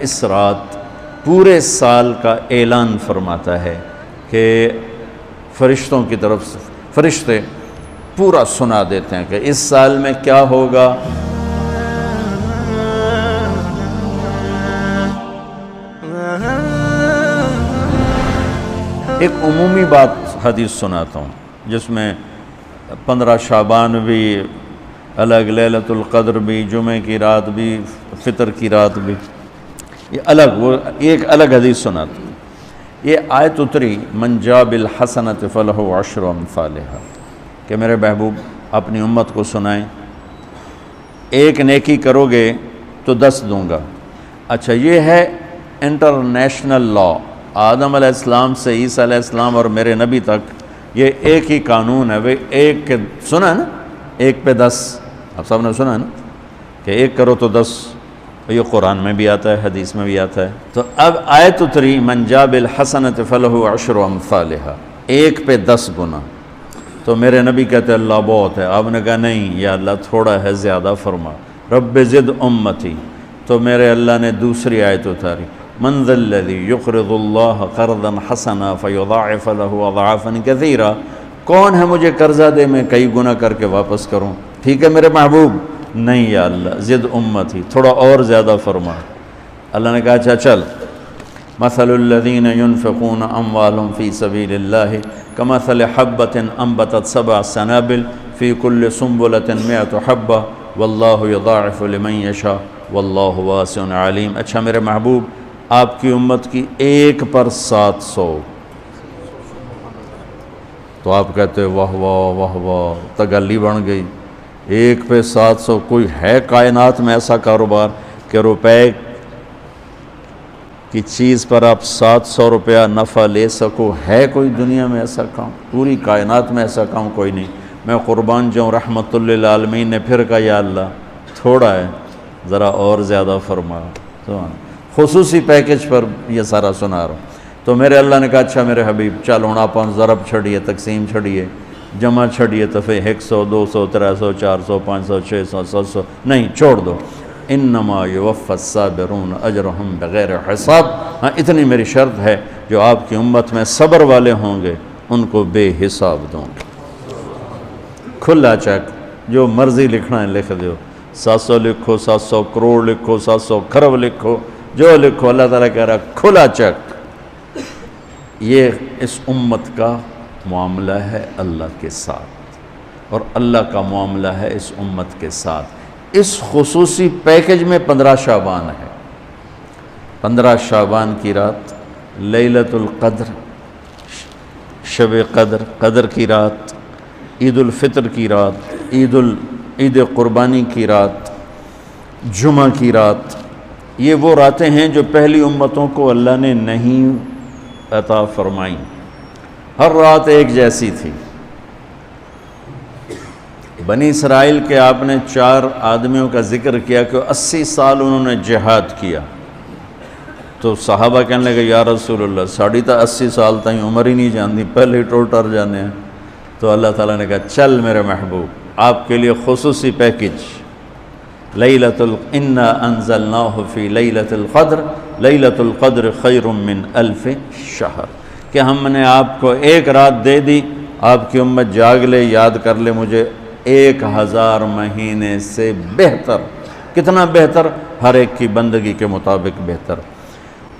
اس رات پورے سال کا اعلان فرماتا ہے کہ فرشتوں کی طرف سے فرشتے پورا سنا دیتے ہیں کہ اس سال میں کیا ہوگا۔ ایک عمومی بات حدیث سناتا ہوں جس میں 15 شعبان بھی الگ، لیلۃ القدر بھی، جمعہ کی رات بھی، فطر کی رات بھی، یہ الگ، وہ ایک الگ حدیث سناتا ہوں۔ یہ آیت اتری من جاء بالحسنۃ فلہ عشر امثالھا، کہ میرے محبوب اپنی امت کو سنائیں ایک نیکی کرو گے تو 10 دوں گا۔ اچھا، یہ ہے انٹرنیشنل لا، آدم علیہ السلام سے عیسیٰ علیہ السلام اور میرے نبی تک یہ ایک ہی قانون ہے۔ وہ ایک کے سنا نا، ایک پہ 10، آپ سب نے سنا نا کہ ایک کرو تو 10، یہ قرآن میں بھی آتا ہے، حدیث میں بھی آتا ہے۔ تو اب آیت اتری من جاء بالحسنۃ فلہ عشر امثالھا، ایک پہ 10 گنا۔ تو میرے نبی کہتے ہیں اللہ بہت ہے، آپ نے کہا نہیں یا اللہ تھوڑا ہے، زیادہ فرما، رب زد امتی۔ تو میرے اللہ نے دوسری آیت اتاری من ذا الذی یقرض اللہ قرضا حسنا فیضاعف لہ اضعافا کثیرا، کون ہے مجھے قرضہ دے میں کئی گنا کر کے واپس کروں؟ ٹھیک ہے میرے محبوب، نہیں یا اللہ زد امتی، تھوڑا اور زیادہ فرما۔ اللہ نے کہا اچھا چل، مثل الذین ينفقون اموالهم فی سبیل اللہ کمثل حبۃ انبتت 7 سنابل فی کل سنبلۃ 100 حبۃ واللہ یضاعف لمن یشاء واللہ واسع علیم۔ اچھا میرے محبوب، آپ کی امت کی ایک پر 700، تو آپ کہتے واہ واہ واہ واہ، تگلی بن گئی، ایک پہ 700۔ کوئی ہے کائنات میں ایسا کاروبار کہ روپے کی چیز پر آپ 700 روپیہ نفع لے سکو؟ ہے کوئی دنیا میں ایسا کام؟ پوری کائنات میں ایسا کام کوئی نہیں۔ میں قربان جاؤں، رحمت للعالمین نے پھر کہا یا اللہ تھوڑا ہے، ذرا اور زیادہ فرما۔ خصوصی پیکج پر یہ سارا سنا رہا ہوں۔ تو میرے اللہ نے کہا اچھا میرے حبیب چل ہوں آپ ضرب چھڑیے، تقسیم چھڑیے، جمع چھڑیے، دفعے 100 200 300 400 500 600 700، نہیں چھوڑ دو، انما یوفی الصابرون اجرہم بغیر حساب۔ ہاں اتنی میری شرط ہے، جو آپ کی امت میں صبر والے ہوں گے ان کو بے حساب دوں گے۔ کھلا چیک، جو مرضی لکھنا ہے لکھ دو، 700 لکھو، 700 کروڑ لکھو، 700 کھرب لکھو، جو لکھو، اللہ تعالیٰ کہہ رہا کھلا چیک۔ یہ اس امت کا معاملہ ہے اللہ کے ساتھ، اور اللہ کا معاملہ ہے اس امت کے ساتھ۔ اس خصوصی پیکج میں 15 شعبان ہے۔ 15 شعبان کی رات، لیلۃ القدر، شب قدر، قدر کی رات، عید الفطر کی رات، عید قربانی کی رات، جمعہ کی رات، یہ وہ راتیں ہیں جو پہلی امتوں کو اللہ نے نہیں عطا فرمائیں۔ ہر رات ایک جیسی تھی۔ بنی اسرائیل کے آپ نے 4 آدمیوں کا ذکر کیا کہ 80 سال انہوں نے جہاد کیا، تو صحابہ کہنے لگے یا رسول اللہ ساڑھی تا 80 سال تائیں عمر ہی نہیں جاندی، پہلے ہی ٹر جانے ہیں۔ تو اللہ تعالیٰ نے کہا چل میرے محبوب، آپ کے لیے خصوصی پیکج، انا انزلناہ فی لیلۃ القدر، لیلۃ القدر خیر من 1000 شہر، کہ ہم نے آپ کو ایک رات دے دی، آپ کی امت جاگ لے، یاد کر لے مجھے، 1000 مہینے سے بہتر۔ کتنا بہتر؟ ہر ایک کی بندگی کے مطابق بہتر۔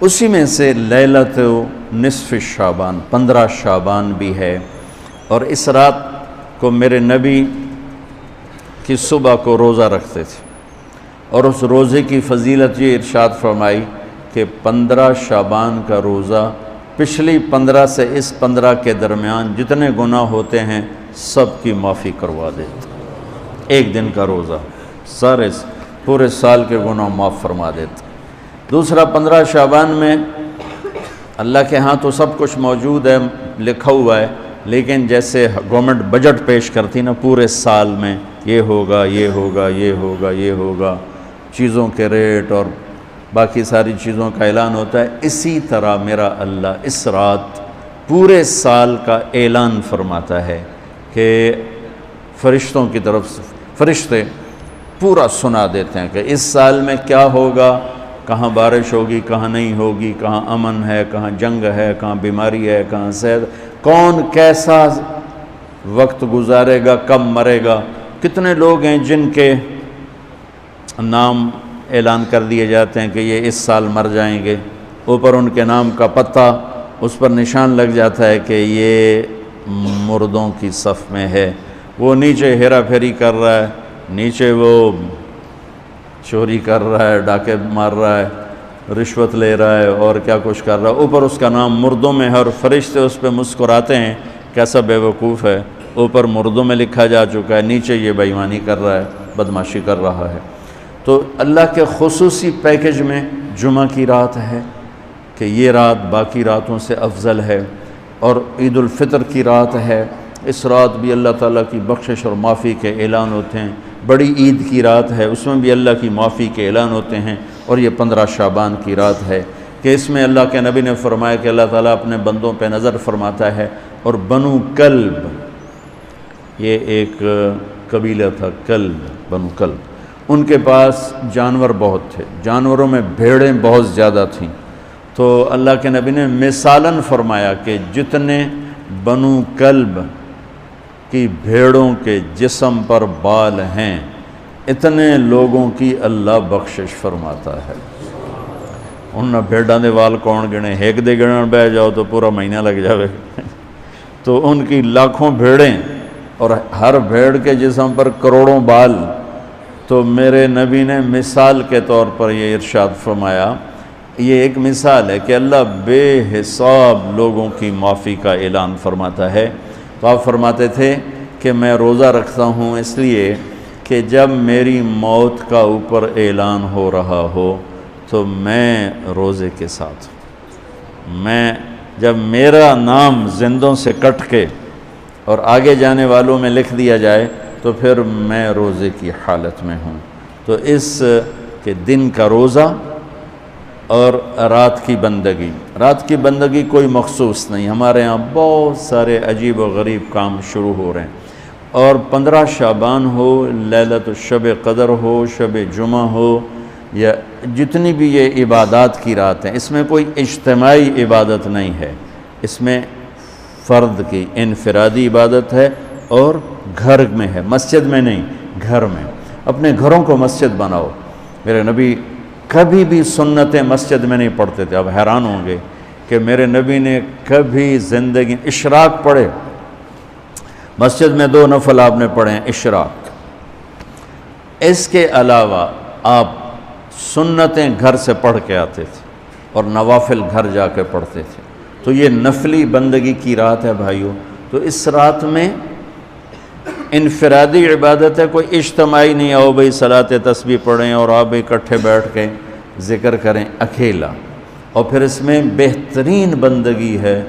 اسی میں سے لیلۃ نصف شعبان، 15 شعبان بھی ہے، اور اس رات کو میرے نبی کی صبح کو روزہ رکھتے تھے، اور اس روزے کی فضیلت یہ ارشاد فرمائی کہ 15 شعبان کا روزہ پچھلی 15 سے اس 15 کے درمیان جتنے گناہ ہوتے ہیں سب کی معافی کروا دیتا۔ ایک دن کا روزہ سارے پورے سال کے گناہ معاف فرما دیتا۔ دوسرا 15 شعبان میں اللہ کے ہاں تو سب کچھ موجود ہے، لکھا ہوا ہے، لیکن جیسے گورنمنٹ بجٹ پیش کرتی نا پورے سال میں، یہ ہوگا یہ ہوگا یہ ہوگا یہ ہوگا، چیزوں کے ریٹ اور باقی ساری چیزوں کا اعلان ہوتا ہے، اسی طرح میرا اللہ اس رات پورے سال کا اعلان فرماتا ہے کہ فرشتوں کی طرف سے فرشتے پورا سنا دیتے ہیں کہ اس سال میں کیا ہوگا، کہاں بارش ہوگی کہاں نہیں ہوگی، کہاں امن ہے کہاں جنگ ہے، کہاں بیماری ہے کہاں صحت، کون کیسا وقت گزارے گا، کب مرے گا۔ کتنے لوگ ہیں جن کے نام اعلان کر دیے جاتے ہیں کہ یہ اس سال مر جائیں گے، اوپر ان کے نام کا پتہ اس پر نشان لگ جاتا ہے کہ یہ مردوں کی صف میں ہے۔ وہ نیچے ہیرا پھیری کر رہا ہے، نیچے وہ چوری کر رہا ہے، ڈاکے مار رہا ہے، رشوت لے رہا ہے اور کیا کچھ کر رہا ہے، اوپر اس کا نام مردوں میں ہے، اور فرشتے اس پہ مسکراتے ہیں کیسا بے وقوف ہے، اوپر مردوں میں لکھا جا چکا ہے، نیچے یہ بے ایمانی کر رہا ہے، بدمعاشی کر رہا ہے۔ تو اللہ کے خصوصی پیکج میں جمعہ کی رات ہے کہ یہ رات باقی راتوں سے افضل ہے، اور عید الفطر کی رات ہے، اس رات بھی اللہ تعالیٰ کی بخشش اور معافی کے اعلان ہوتے ہیں۔ بڑی عید کی رات ہے، اس میں بھی اللہ کی معافی کے اعلان ہوتے ہیں، اور یہ 15 شعبان کی رات ہے کہ اس میں اللہ کے نبی نے فرمایا کہ اللہ تعالیٰ اپنے بندوں پہ نظر فرماتا ہے، اور بنو کلب، یہ ایک قبیلہ تھا کلب، بنو کلب، ان کے پاس جانور بہت تھے، جانوروں میں بھیڑیں بہت زیادہ تھیں، تو اللہ کے نبی نے مثالاً فرمایا کہ جتنے بنو کلب کی بھیڑوں کے جسم پر بال ہیں اتنے لوگوں کی اللہ بخشش فرماتا ہے۔ انہاں بھیڑاں دے وال کون گنے، ایک دے گنن بہ جاؤ تو پورا مہینہ لگ جاوے، تو ان کی لاکھوں بھیڑیں اور ہر بھیڑ کے جسم پر کروڑوں بال۔ تو میرے نبی نے مثال کے طور پر یہ ارشاد فرمایا، یہ ایک مثال ہے کہ اللہ بے حساب لوگوں کی معافی کا اعلان فرماتا ہے۔ تو آپ فرماتے تھے کہ میں روزہ رکھتا ہوں اس لیے کہ جب میری موت کا اوپر اعلان ہو رہا ہو تو میں روزے کے ساتھ، میں جب میرا نام زندوں سے کٹ کے اور آگے جانے والوں میں لکھ دیا جائے تو پھر میں روزے کی حالت میں ہوں۔ تو اس کے دن کا روزہ اور رات کی بندگی، رات کی بندگی کوئی مخصوص نہیں، ہمارے ہاں بہت سارے عجیب و غریب کام شروع ہو رہے ہیں، اور 15 شعبان ہو، لیلۃ الشب قدر ہو، شب جمعہ ہو، یا جتنی بھی یہ عبادات کی رات ہیں، اس میں کوئی اجتماعی عبادت نہیں ہے، اس میں فرد کی انفرادی عبادت ہے، اور گھر میں ہے، مسجد میں نہیں، گھر میں۔ اپنے گھروں کو مسجد بناؤ۔ میرے نبی کبھی بھی سنتیں مسجد میں نہیں پڑھتے تھے، اب حیران ہوں گے کہ میرے نبی نے کبھی زندگی اشراق پڑھے، مسجد میں 2 نفل آپ نے پڑھے ہیں اشراق، اس کے علاوہ آپ سنتیں گھر سے پڑھ کے آتے تھے اور نوافل گھر جا کے پڑھتے تھے۔ تو یہ نفلی بندگی کی رات ہے بھائیو۔ تو اس رات میں انفرادی عبادت ہے، کوئی اجتماعی نہیں، آؤ بھئی صلاۃ تسبیح پڑھیں اور آپ اکٹھے بیٹھ کے ذکر کریں، اکیلا۔ اور پھر اس میں بہترین بندگی ہے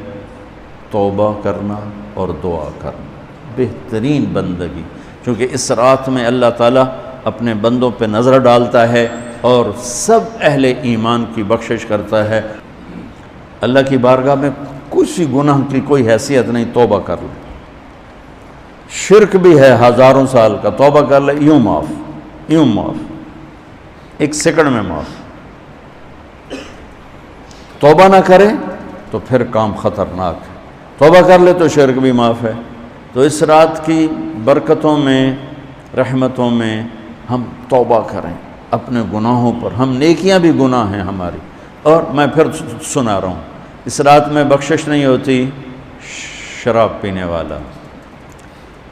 توبہ کرنا اور دعا کرنا، بہترین بندگی، چونکہ اس رات میں اللہ تعالیٰ اپنے بندوں پہ نظر ڈالتا ہے اور سب اہل ایمان کی بخشش کرتا ہے۔ اللہ کی بارگاہ میں کسی گناہ کی کوئی حیثیت نہیں، توبہ کر لے، شرک بھی ہے ہزاروں سال کا، توبہ کر لے یوں معاف، 1 سیکنڈ میں معاف۔ توبہ نہ کرے تو پھر کام خطرناک ہے، توبہ کر لے تو شرک بھی معاف ہے۔ تو اس رات کی برکتوں میں، رحمتوں میں ہم توبہ کریں اپنے گناہوں پر، ہم نیکیاں بھی گناہ ہیں ہماری۔ اور میں پھر سنا رہا ہوں، اس رات میں بخشش نہیں ہوتی شراب پینے والا،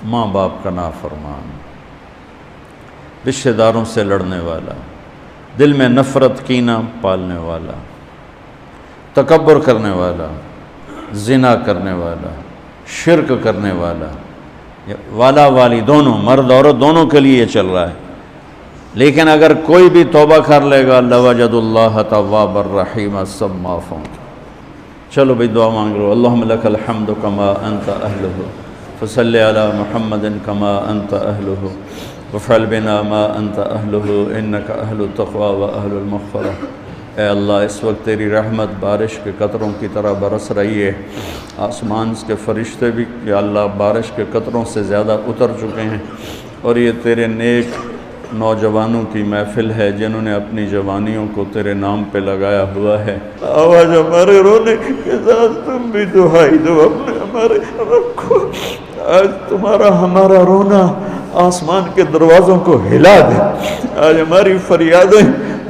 ماں باپ کا نافرمان، رشتہ داروں سے لڑنے والا، دل میں نفرت کینہ پالنے والا، تکبر کرنے والا، زنا کرنے والا، شرک کرنے والا والی دونوں، مرد عورت دونوں کے لیے یہ چل رہا ہے۔ لیکن اگر کوئی بھی توبہ کر لے گا لوجد اللہ تواب الرحیم، سب معاف ہوں گے۔ چلو بھئی دعا مانگ لو۔ اللہم لک الحمد کما انت اہلہ، فصلی علی محمد کما انت اہلہ، وفعل بنا ما انت اہلہ، انک اہل التقوی و اہل المغفرہ۔ اے اللہ، اس وقت تیری رحمت بارش کے قطروں کی طرح برس رہی ہے، آسمان کے فرشتے بھی یا اللہ بارش کے قطروں سے زیادہ اتر چکے ہیں، اور یہ تیرے نیک نوجوانوں کی محفل ہے جنہوں نے اپنی جوانیوں کو تیرے نام پہ لگایا ہوا ہے۔ آواز ہمارے رونے کے ساتھ تم بھی دعائی دو اپنے ہمارے رب کو۔ آج تمہارا ہمارا رونا آسمان کے دروازوں کو ہلا دے، آج ہماری فریادیں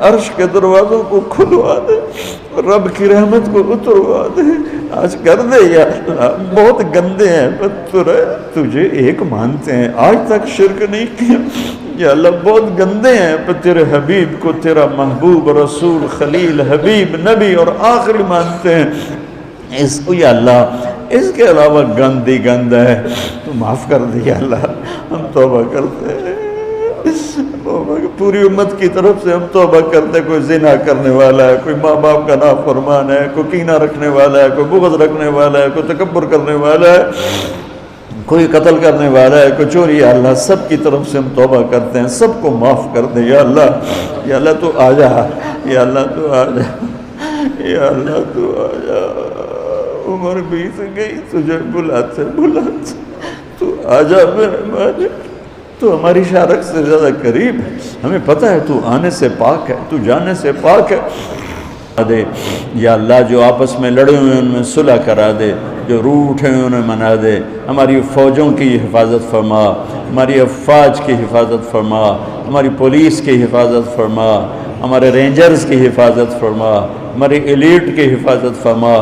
عرش کے دروازوں کو کھلوا دے، رب کی رحمت کو اتروا دے، آج کر دے یا اللہ۔ بہت گندے ہیں پر تجھے ایک مانتے ہیں، آج تک شرک نہیں کیا یا اللہ۔ بہت گندے ہیں پر تیرے حبیب کو تیرا محبوب رسول خلیل حبیب نبی اور آخری مانتے ہیں، اس کو یا اللہ اس کے علاوہ گند ہی گند ہے، تو معاف کر دے یا اللہ۔ ہم توبہ کرتے ہیں، پوری امت کی طرف سے ہم توبہ کرتے ہیں۔ کوئی زنا کرنے والا ہے، کوئی ماں باپ کا نافرمان ہے، کوئی کینہ رکھنے والا ہے، کوئی بغض رکھنے والا ہے، کوئی تکبر کرنے والا ہے، کوئی قتل کرنے والا ہے، کوئی چوری، یا اللہ سب کی طرف سے ہم توبہ کرتے ہیں، سب کو معاف کر دے یا اللہ۔ یا اللہ تو آ جا، یا اللہ تو آ جا، یا اللہ تو آ جا۔ عمر بیت گئی، تجھے بلاتے بلاتے تو آ جا میرے مالک۔ تو ہماری شارک سے زیادہ قریب ہے، ہمیں پتہ ہے تو آنے سے پاک ہے، تو جانے سے پاک ہے۔ دے یا اللہ جو آپس میں لڑے ہوئے ان میں صلح کرا دے، جو روٹھے ہوئے انہیں منا دے۔ ہماری فوجوں کی حفاظت فرما، ہماری افواج کی حفاظت فرما، ہماری پولیس کی حفاظت فرما، ہمارے رینجرز کی حفاظت فرما، ہماری ایلیٹ کی حفاظت فرما۔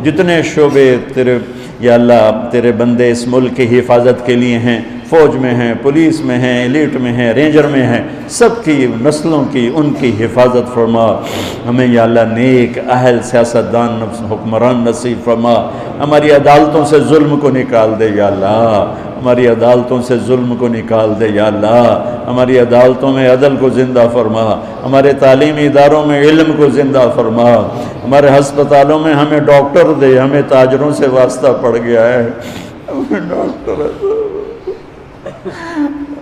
جتنے شعبے تیرے یا اللہ تیرے بندے اس ملک کی حفاظت کے لیے ہیں، فوج میں ہیں، پولیس میں ہیں، ایلیٹ میں ہیں، رینجر میں ہیں، سب کی نسلوں کی ان کی حفاظت فرما۔ ہمیں یا اللہ نیک اہل سیاستدان حکمران نصیب فرما۔ ہماری عدالتوں سے ظلم کو نکال دے یا اللہ، ہماری عدالتوں سے ظلم کو نکال دے یا اللہ۔ ہماری عدالتوں میں عدل کو زندہ فرما، ہمارے تعلیمی اداروں میں علم کو زندہ فرما، ہمارے ہسپتالوں میں ہمیں ڈاکٹر دے۔ ہمیں تاجروں سے واسطہ پڑ گیا ہے،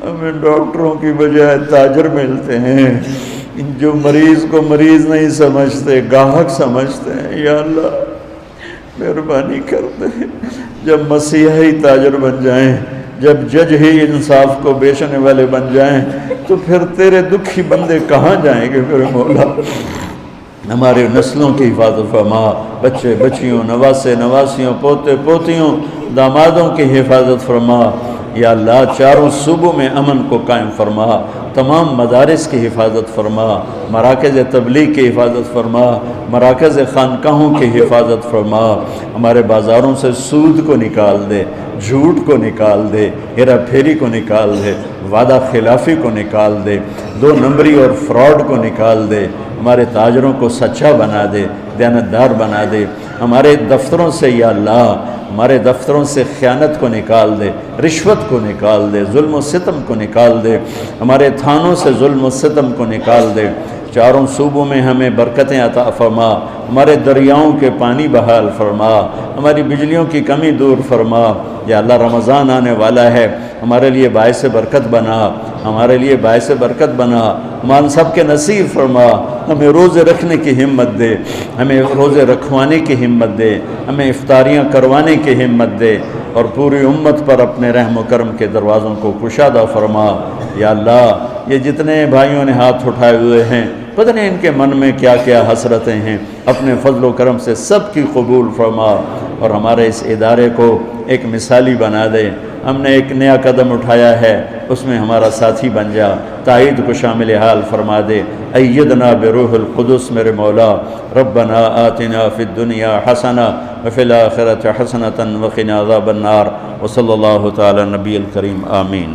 ہمیں ڈاکٹروں کی بجائے تاجر ملتے ہیں جو مریض کو مریض نہیں سمجھتے، گاہک سمجھتے ہیں۔ یا اللہ مہربانی کر دے، جب مسیحی تاجر بن جائیں، جب جج ہی انصاف کو بیچنے والے بن جائیں، تو پھر تیرے دکھی بندے کہاں جائیں گے میرے مولا۔ ہمارے نسلوں کی حفاظت فرما، بچے بچیوں، نواسے نواسیوں، پوتے پوتیوں، دامادوں کی حفاظت فرما۔ یا اللہ چاروں صوبوں میں امن کو قائم فرما، تمام مدارس کی حفاظت فرما، مراکز تبلیغ کی حفاظت فرما، مراکز خانقاہوں کی حفاظت فرما۔ ہمارے بازاروں سے سود کو نکال دے، جھوٹ کو نکال دے، ہیرا پھیری کو نکال دے، وعدہ خلافی کو نکال دے، دو نمبری اور فراڈ کو نکال دے۔ ہمارے تاجروں کو سچا بنا دے، دیانتدار بنا دے۔ ہمارے دفتروں سے یا اللہ ہمارے دفتروں سے خیانت کو نکال دے، رشوت کو نکال دے، ظلم و ستم کو نکال دے۔ ہمارے تھانوں سے ظلم و ستم کو نکال دے۔ چاروں صوبوں میں ہمیں برکتیں عطا فرما، ہمارے دریاؤں کے پانی بحال فرما، ہماری بجلیوں کی کمی دور فرما۔ یا اللہ رمضان آنے والا ہے، ہمارے لیے باعث برکت بنا، ہمارے لیے باعث برکت بنا، ہم سب کے نصیب فرما۔ ہمیں روزے رکھنے کی ہمت دے، ہمیں روزے رکھوانے کی ہمت دے، ہمیں افطاریاں کروانے کی ہمت دے، اور پوری امت پر اپنے رحم و کرم کے دروازوں کو کشادہ فرما۔ یا اللہ یہ جتنے بھائیوں نے ہاتھ اٹھائے ہوئے ہیں، پتہ نہیں ان کے من میں کیا کیا حسرتیں ہیں، اپنے فضل و کرم سے سب کی قبول فرما، اور ہمارے اس ادارے کو ایک مثالی بنا دے۔ ہم نے ایک نیا قدم اٹھایا ہے، اس میں ہمارا ساتھی بن جا، تائید کو شامل حال فرما دے۔ ایدنا بروح القدس میرے مولا۔ ربنا آتنا فی الدنیا حسنہ وفی الآخرۃ حسنۃ وقنا عذاب النار۔ وصلی اللہ تعالی نبی الکریم، آمین۔